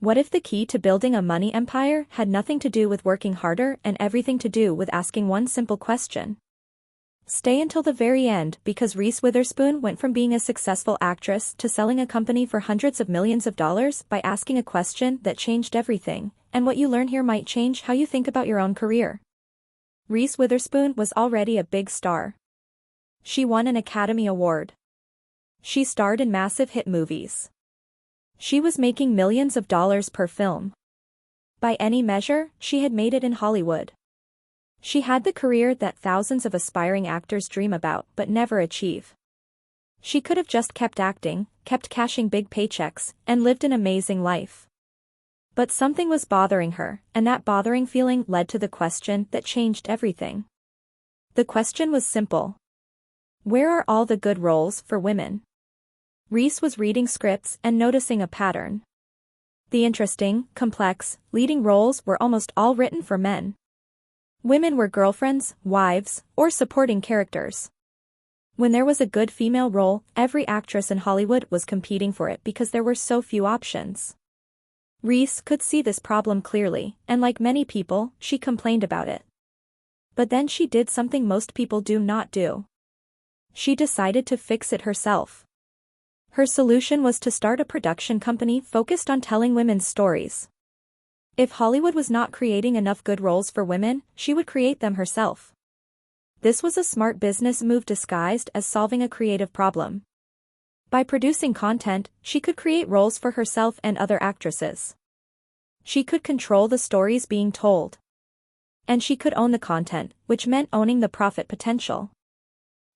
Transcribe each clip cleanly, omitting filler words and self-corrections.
What if the key to building a money empire had nothing to do with working harder and everything to do with asking one simple question? Stay until the very end because Reese Witherspoon went from being a successful actress to selling a company for hundreds of millions of dollars by asking a question that changed everything, and what you learn here might change how you think about your own career. Reese Witherspoon was already a big star. She won an Academy Award. She starred in massive hit movies. She was making millions of dollars per film. By any measure, she had made it in Hollywood. She had the career that thousands of aspiring actors dream about but never achieve. She could have just kept acting, kept cashing big paychecks, and lived an amazing life. But something was bothering her, and that bothering feeling led to the question that changed everything. The question was simple. Where are all the good roles for women? Reese was reading scripts and noticing a pattern. The interesting, complex, leading roles were almost all written for men. Women were girlfriends, wives, or supporting characters. When there was a good female role, every actress in Hollywood was competing for it because there were so few options. Reese could see this problem clearly, and like many people, she complained about it. But then she did something most people do not do. She decided to fix it herself. Her solution was to start a production company focused on telling women's stories. If Hollywood was not creating enough good roles for women, she would create them herself. This was a smart business move disguised as solving a creative problem. By producing content, she could create roles for herself and other actresses. She could control the stories being told. And she could own the content, which meant owning the profit potential.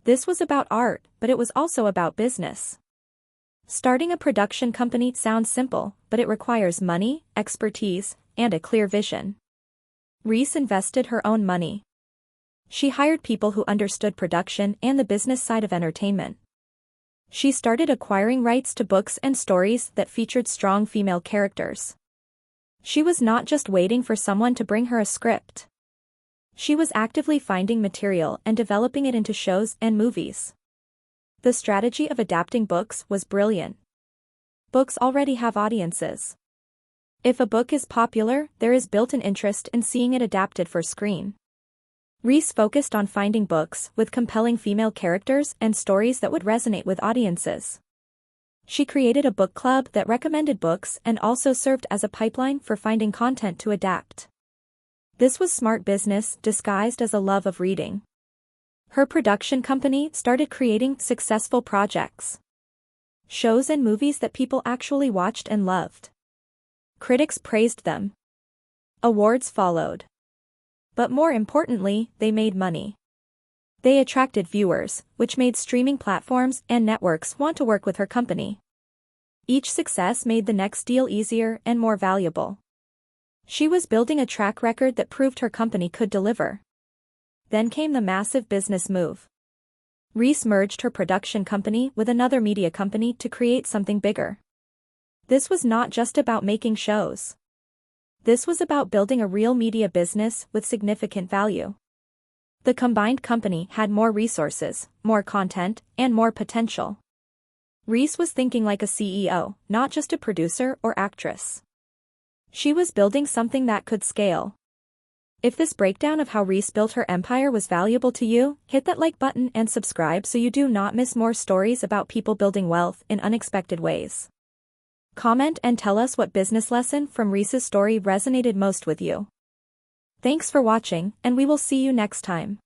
This was about art, but it was also about business. Starting a production company sounds simple, but it requires money, expertise, and a clear vision. Reese invested her own money. She hired people who understood production and the business side of entertainment. She started acquiring rights to books and stories that featured strong female characters. She was not just waiting for someone to bring her a script. She was actively finding material and developing it into shows and movies. The strategy of adapting books was brilliant. Books already have audiences. If a book is popular, there is built-in interest in seeing it adapted for screen. Reese focused on finding books with compelling female characters and stories that would resonate with audiences. She created a book club that recommended books and also served as a pipeline for finding content to adapt. This was smart business disguised as a love of reading. Her production company started creating successful projects. Shows and movies that people actually watched and loved. Critics praised them. Awards followed. But more importantly, they made money. They attracted viewers, which made streaming platforms and networks want to work with her company. Each success made the next deal easier and more valuable. She was building a track record that proved her company could deliver. Then came the massive business move. Reese merged her production company with another media company to create something bigger. This was not just about making shows. This was about building a real media business with significant value. The combined company had more resources, more content, and more potential. Reese was thinking like a CEO, not just a producer or actress. She was building something that could scale. If this breakdown of how Reese built her empire was valuable to you, hit that like button and subscribe so you do not miss more stories about people building wealth in unexpected ways. Comment and tell us what business lesson from Reese's story resonated most with you. Thanks for watching, and we will see you next time.